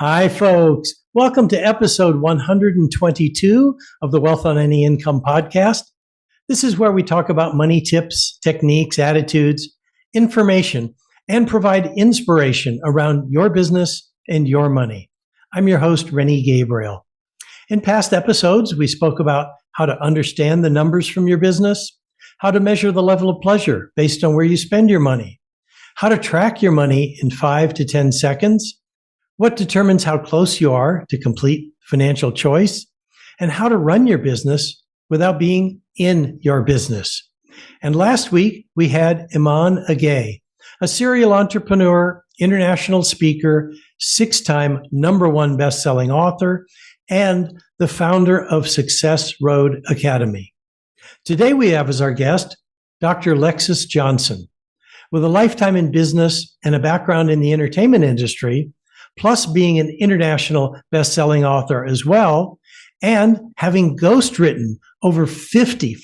Hi, folks. Welcome to episode 122 of the Wealth on Any Income podcast. This is where we talk about money tips, techniques, attitudes, information, and provide inspiration around your business and your money. I'm your host, Rennie Gabriel. In past episodes, we spoke about how to understand the numbers from your business, how to measure the level of pleasure based on where you spend your money, how to track your money in 5 to 10 seconds, what determines how close you are to complete financial choice, and how to run your business without being in your business. And last week, we had Iman Agay, a serial entrepreneur, international speaker, 6-time #1 best-selling author, and the founder of Success Road Academy. Today, we have as our guest, Dr. Lexis Johnson. With a lifetime in business and a background in the entertainment industry, plus being an international best-selling author as well, and having ghostwritten over 50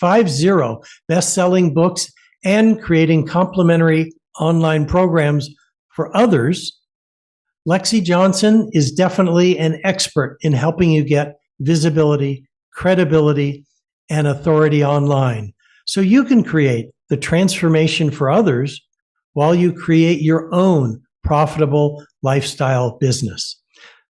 best-selling books and creating complimentary online programs for others, Lexi Johnson is definitely an expert in helping you get visibility, credibility, and authority online, so you can create the transformation for others while you create your own profitable lifestyle business.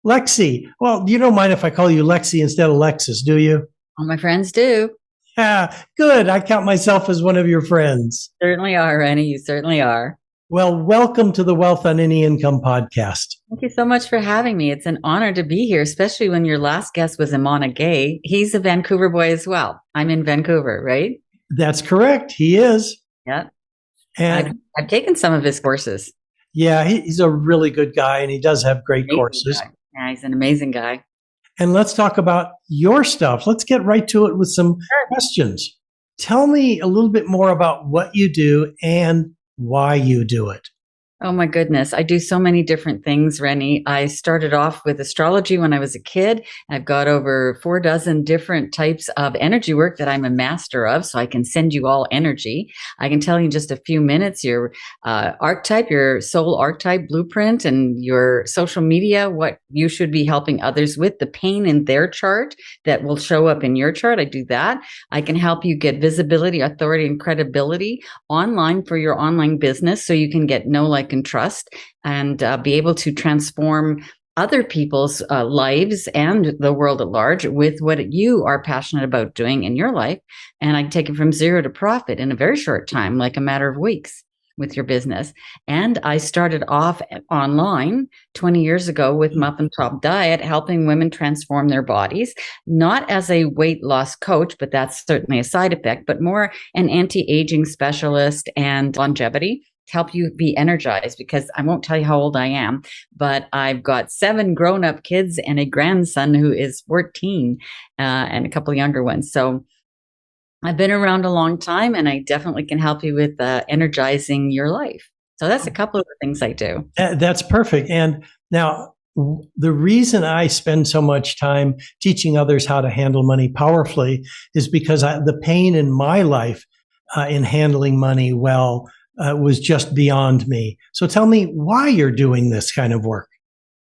Lexi, well, you don't mind if I call you Lexi instead of Lexis, do you? All my friends do. Yeah, good. I count myself as one of your friends. Certainly are, Rennie. You certainly are. Well, welcome to the Wealth on Any Income podcast. Thank you so much for having me. It's an honor to be here, especially when your last guest was Iman Agay. He's a Vancouver boy as well. I'm in Vancouver, right? That's correct. He is. Yeah. And I've taken some of his courses. Yeah, he's a really good guy, and he does have great courses. Guy. Yeah, he's an amazing guy. And let's talk about your stuff. Let's get right to it with some questions. Tell me a little bit more about what you do and why you do it. Oh my goodness. I do so many different things, Rennie. I started off with astrology when I was a kid. I've got over 4 dozen different types of energy work that I'm a master of, so I can send you all energy. I can tell you in just a few minutes your archetype, your soul archetype blueprint, and your social media, what you should be helping others with, the pain in their chart that will show up in your chart. I do that. I can help you get visibility, authority, and credibility online for your online business so you can get know, like, and trust, and be able to transform other people's lives and the world at large with what you are passionate about doing in your life. And I can take it from zero to profit in a very short time, like a matter of weeks with your business. And I started off online 20 years ago with Muffin Top Diet, helping women transform their bodies, not as a weight loss coach, but that's certainly a side effect, but more an anti-aging specialist and longevity to help you be energized, because I won't tell you how old I am, but I've got 7 grown-up kids and a grandson who is 14 and a couple of younger ones. So I've been around a long time, and I definitely can help you with energizing your life. So that's a couple of the things I do. That's perfect. And now, the reason I spend so much time teaching others how to handle money powerfully is because the pain in my life in handling money well was just beyond me. So tell me why you're doing this kind of work.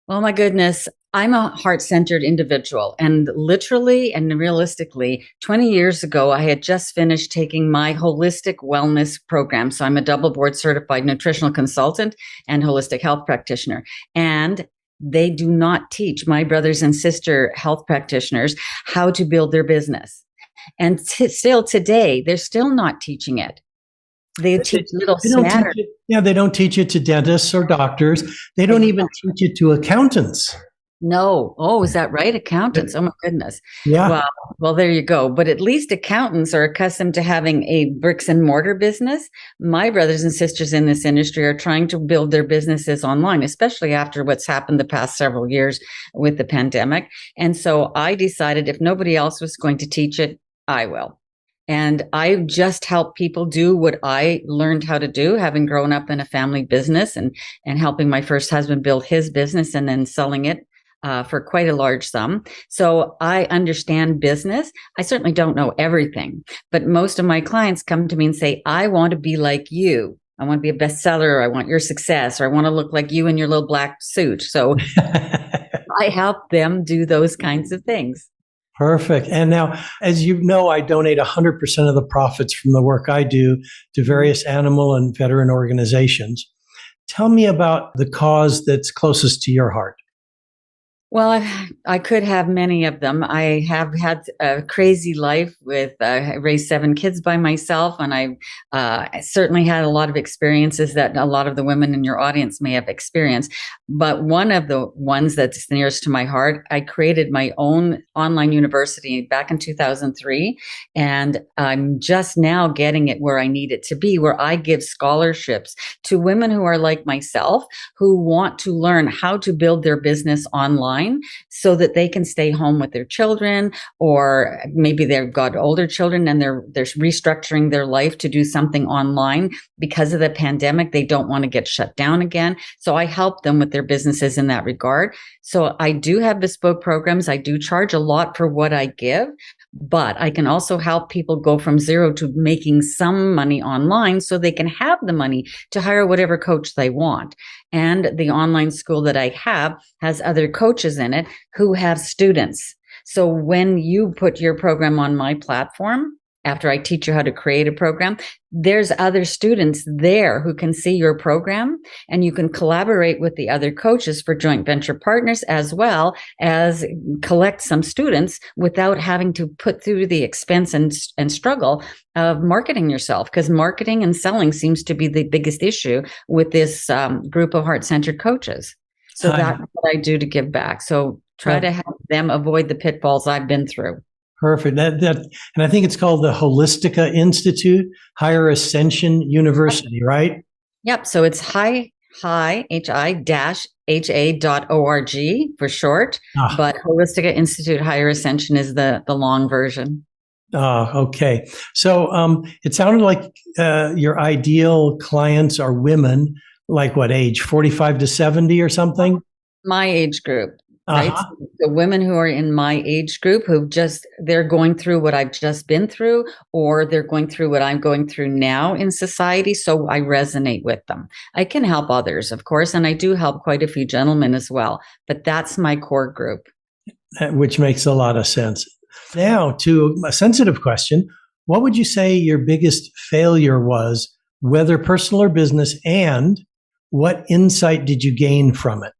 Oh my goodness. I'm a heart-centered individual, and literally and realistically, 20 years ago, I had just finished taking my holistic wellness program. So I'm a double board certified nutritional consultant and holistic health practitioner. And they do not teach my brothers and sister health practitioners how to build their business. And still today, they're still not teaching it. They teach little smatter. They don't teach it to dentists or doctors. They don't even teach it to accountants. No. Oh, is that right? Accountants. Oh my goodness. Yeah. Well, there you go. But at least accountants are accustomed to having a bricks and mortar business. My brothers and sisters in this industry are trying to build their businesses online, especially after what's happened the past several years with the pandemic. And so I decided if nobody else was going to teach it, I will. And I just help people do what I learned how to do, having grown up in a family business and helping my first husband build his business and then selling it for quite a large sum. So I understand business. I certainly don't know everything, but most of my clients come to me and say, I want to be like you. I want to be a bestseller. I want your success, or I want to look like you in your little black suit. So I help them do those kinds of things. Perfect. And now, as you know, I donate 100% of the profits from the work I do to various animal and veteran organizations. Tell me about the cause that's closest to your heart. Well, I could have many of them. I have had a crazy life with I raised 7 kids by myself, and I certainly had a lot of experiences that a lot of the women in your audience may have experienced. But one of the ones that's nearest to my heart, I created my own online university back in 2003, and I'm just now getting it where I need it to be, where I give scholarships to women who are like myself, who want to learn how to build their business online so that they can stay home with their children, or maybe they've got older children and they're restructuring their life to do something online because of the pandemic. They don't want to get shut down again. So I help them with their businesses in that regard. So I do have bespoke programs. I do charge a lot for what I give, but I can also help people go from zero to making some money online so they can have the money to hire whatever coach they want. And the online school that I have has other coaches in it who have students. So when you put your program on my platform, after I teach you how to create a program, there's other students there who can see your program, and you can collaborate with the other coaches for joint venture partners, as well as collect some students without having to put through the expense and struggle of marketing yourself, because marketing and selling seems to be the biggest issue with this group of heart-centered coaches. So that's what I do to give back. So try to help them avoid the pitfalls I've been through. Perfect. And I think it's called the Holistica Institute, Higher Ascension University, right? Yep. So it's hi-ha.org for short, but Holistica Institute Higher Ascension is the long version. Okay. So it sounded like your ideal clients are women, like what age, 45 to 70 or something? My age group. Right. So the women who are in my age group they're going through what I've just been through, or they're going through what I'm going through now in society. So I resonate with them. I can help others, of course, and I do help quite a few gentlemen as well, but that's my core group. Which makes a lot of sense. Now to a sensitive question, what would you say your biggest failure was, whether personal or business, and what insight did you gain from it?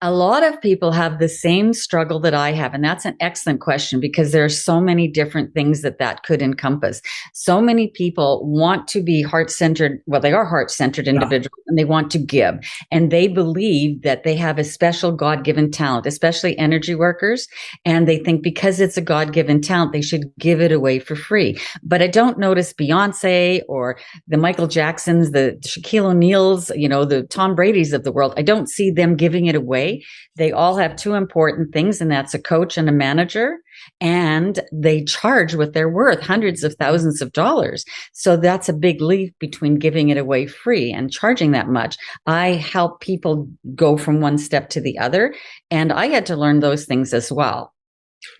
A lot of people have the same struggle that I have. And that's an excellent question, because there are so many different things that could encompass. So many people want to be heart-centered. Well, they are heart-centered individuals, and they want to give. And they believe that they have a special God-given talent, especially energy workers. And they think because it's a God-given talent, they should give it away for free. But I don't notice Beyonce or the Michael Jacksons, the Shaquille O'Neals, the Tom Brady's of the world. I don't see them giving it away. They all have two important things, and that's a coach and a manager, and they charge what they're worth, hundreds of thousands of dollars. So that's a big leap between giving it away free and charging that much. I help people go from one step to the other, and I had to learn those things as well.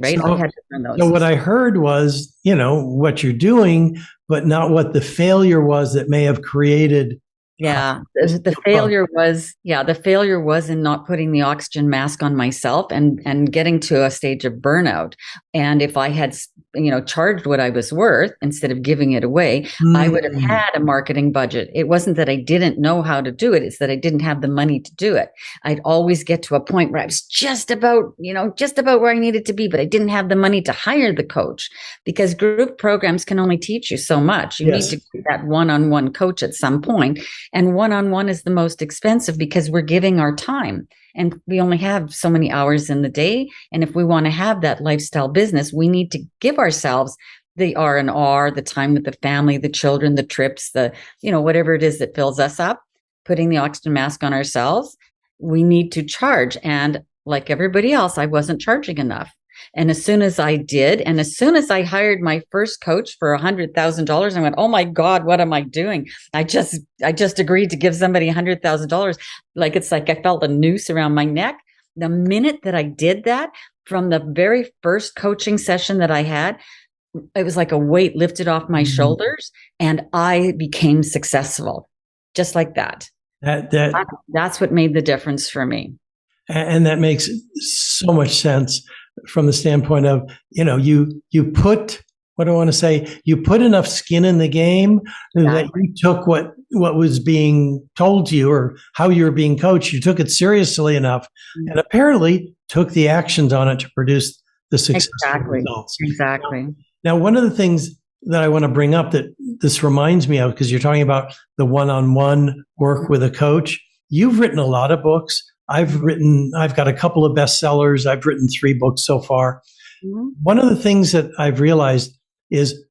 Right? So, I had to learn those. So what I heard was, what you're doing, but not what the failure was that may have created. Yeah, the failure was in not putting the oxygen mask on myself and getting to a stage of burnout. And if I had, charged what I was worth instead of giving it away, I would have had a marketing budget. It wasn't that I didn't know how to do it. It's that I didn't have the money to do it. I'd always get to a point where I was just about where I needed to be, but I didn't have the money to hire the coach, because group programs can only teach you so much. You need to get that one-on-one coach at some point. And one-on-one is the most expensive, because we're giving our time, and we only have so many hours in the day. And if we want to have that lifestyle business, we need to give ourselves the R&R, the time with the family, the children, the trips, whatever it is that fills us up, putting the oxygen mask on ourselves. We need to charge. And like everybody else, I wasn't charging enough. And as soon as I did, and as soon as I hired my first coach for $100,000, I went, oh my God, what am I doing? I just agreed to give somebody $100,000. It's like I felt a noose around my neck. The minute that I did that, from the very first coaching session that I had, it was like a weight lifted off my shoulders, and I became successful just like that. That's what made the difference for me. And that makes so much sense from the standpoint of, you put, what do I want to say? You put enough skin in the game that you took what was being told to you or how you were being coached. You took it seriously enough and apparently took the actions on it to produce the successful results. Exactly. Now, one of the things that I want to bring up that this reminds me of, because you're talking about the one-on-one work with a coach. You've written a lot of books. I've got a couple of bestsellers. I've written 3 books so far. Mm-hmm. One of the things that I've realized is,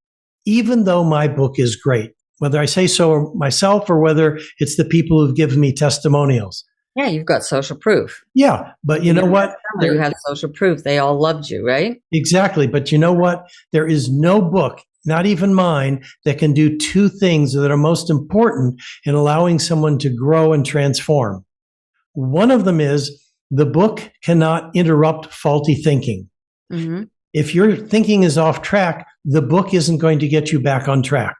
even though my book is great, whether I say so myself or whether it's the people who've given me testimonials. Yeah, you've got social proof. Yeah, but you know what? You have social proof. They all loved you, right? Exactly. But you know what? There is no book, not even mine, that can do 2 things that are most important in allowing someone to grow and transform. One of them is the book cannot interrupt faulty thinking. Mm-hmm. If your thinking is off track, the book isn't going to get you back on track.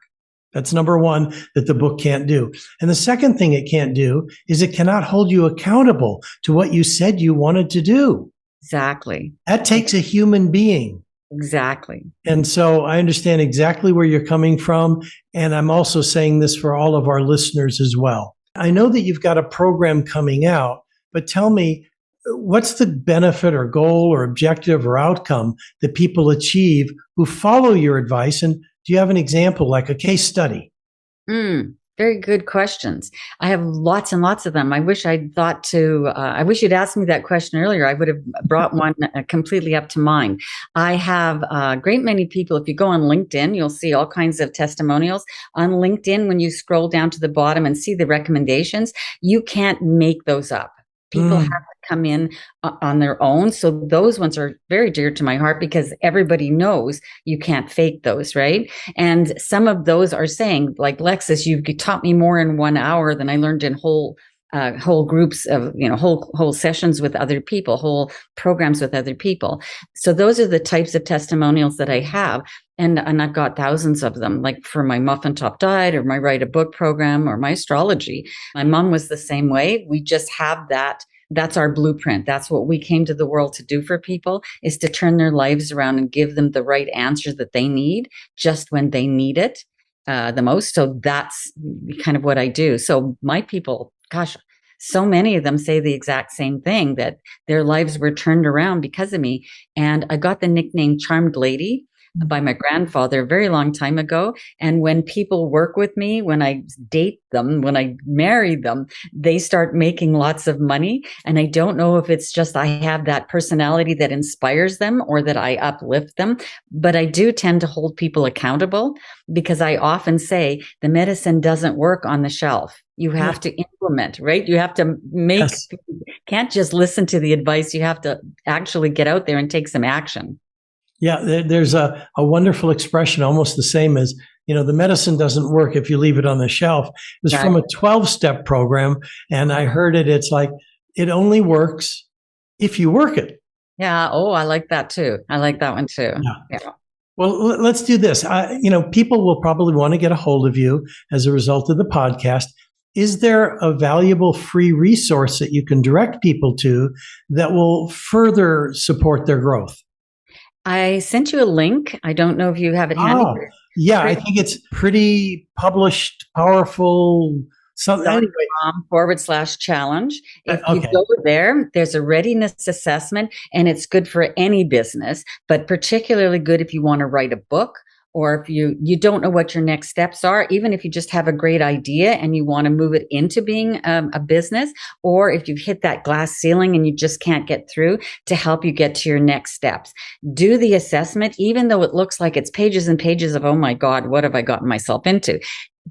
That's number one that the book can't do. And the second thing it can't do is it cannot hold you accountable to what you said you wanted to do. Exactly. That takes a human being. Exactly. And so I understand exactly where you're coming from. And I'm also saying this for all of our listeners as well. I know that you've got a program coming out, but tell me, what's the benefit or goal or objective or outcome that people achieve who follow your advice? And do you have an example, like a case study? Very good questions. I have lots and lots of them. I wish I'd I wish you'd asked me that question earlier. I would have brought one completely up to mind. I have a great many people. If you go on LinkedIn, you'll see all kinds of testimonials. On LinkedIn, when you scroll down to the bottom and see the recommendations, you can't make those up. People have to come in on their own. So those ones are very dear to my heart because everybody knows you can't fake those, right? And some of those are saying, like, Lexus, you've taught me more in 1 hour than I learned in whole groups of, whole sessions with other people, whole programs with other people. So those are the types of testimonials that I have. And I've got thousands of them, like for my Muffin Top Diet or my Write a Book program or my astrology. My mom was the same way. We just have that. That's our blueprint. That's what we came to the world to do for people, is to turn their lives around and give them the right answers that they need just when they need it the most. So that's kind of what I do. So my people, gosh, so many of them say the exact same thing, that their lives were turned around because of me. And I got the nickname Charmed Lady by my grandfather a very long time ago. And when people work with me, when I date them, when I marry them, they start making lots of money. And I don't know if it's just I have that personality that inspires them or that I uplift them, but I do tend to hold people accountable, because I often say the medicine doesn't work on the shelf. You have to implement, right? You have to can't just listen to the advice. You have to actually get out there and take some action. Yeah, there's a wonderful expression, almost the same as, the medicine doesn't work if you leave it on the shelf. It was from a 12-step program, and I heard it. It's like, it only works if you work it. Yeah. Oh, I like that too. I like that one too. Yeah. Well, let's do this. People will probably want to get a hold of you as a result of the podcast. Is there a valuable free resource that you can direct people to that will further support their growth? I sent you a link. I don't know if you have it handy. Yeah, I think it's pretty published, powerful. Anyway. /challenge. If you go there, there's a readiness assessment, and it's good for any business, but particularly good if you want to write a book, or if you don't know what your next steps are, even if you just have a great idea and you want to move it into being a business, or if you've hit that glass ceiling and you just can't get through, to help you get to your next steps. Do the assessment, even though it looks like it's pages and pages of, oh my God, what have I gotten myself into?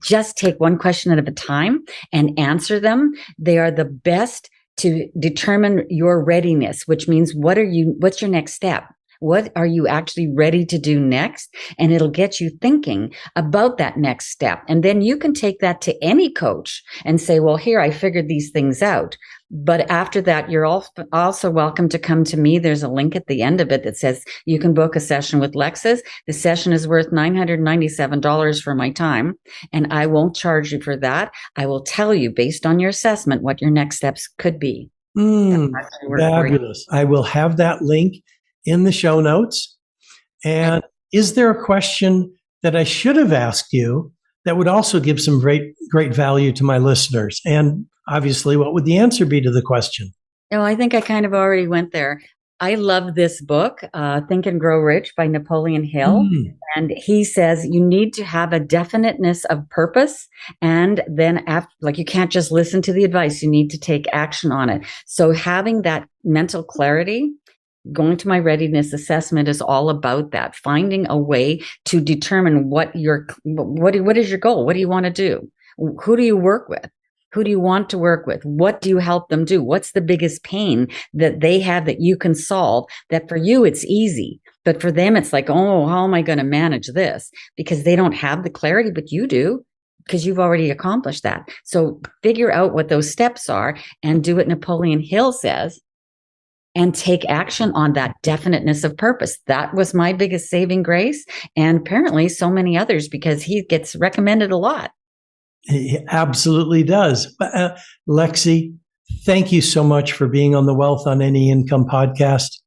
Just take one question at a time and answer them. They are the best to determine your readiness, which means what's your next step? What are you actually ready to do next? And it'll get you thinking about that next step. And then you can take that to any coach and say, well, here, I figured these things out. But after that, you're also welcome to come to me. There's a link at the end of it that says you can book a session with Lexus. The session is worth $997 for my time, and I won't charge you for that. I will tell you, based on your assessment, what your next steps could be. Actually work for you. Fabulous. I will have that link in the show notes. And is there a question that I should have asked you that would also give some great value to my listeners? And obviously, what would the answer be to the question? No, I think I kind of already went there. I love this book, Think and Grow Rich by Napoleon Hill. And he says you need to have a definiteness of purpose. And then like you can't just listen to the advice. You need to take action on it. So having that mental clarity, going to my readiness assessment is all about that, finding a way to determine what is your goal? What do you want to do? Who do you work with? Who do you want to work with? What do you help them do? What's the biggest pain that they have that you can solve? That for you, it's easy. But for them, it's like, oh, how am I going to manage this? Because they don't have the clarity, but you do, because you've already accomplished that. So figure out what those steps are and do what Napoleon Hill says and take action on that definiteness of purpose. That was my biggest saving grace. And apparently so many others, because he gets recommended a lot. He absolutely does. Lexi, thank you so much for being on the Wealth on Any Income podcast.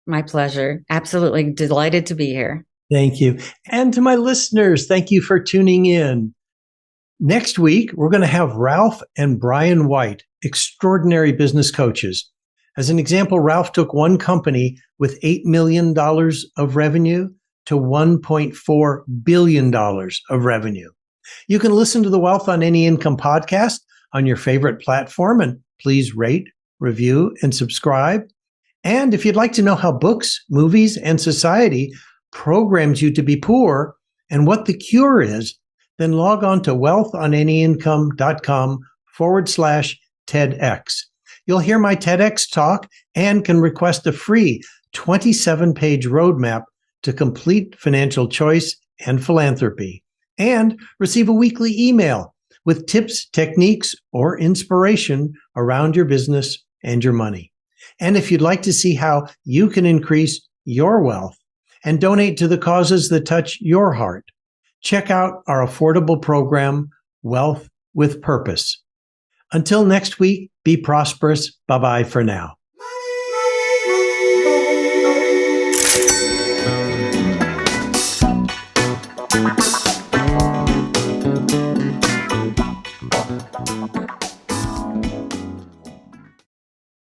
My pleasure. Absolutely delighted to be here. Thank you. And to my listeners, thank you for tuning in. Next week, we're going to have Ralph and Brian White, extraordinary business coaches. As an example, Ralph took one company with $8 million of revenue to $1.4 billion of revenue. You can listen to the Wealth on Any Income podcast on your favorite platform, and please rate, review, and subscribe. And if you'd like to know how books, movies, and society programs you to be poor and what the cure is, then log on to wealthonanyincome.com/TEDx. You'll hear my TEDx talk and can request a free 27-page roadmap to complete financial choice and philanthropy, and receive a weekly email with tips, techniques, or inspiration around your business and your money. And if you'd like to see how you can increase your wealth and donate to the causes that touch your heart, check out our affordable program, Wealth with Purpose. Until next week, be prosperous. Bye-bye for now.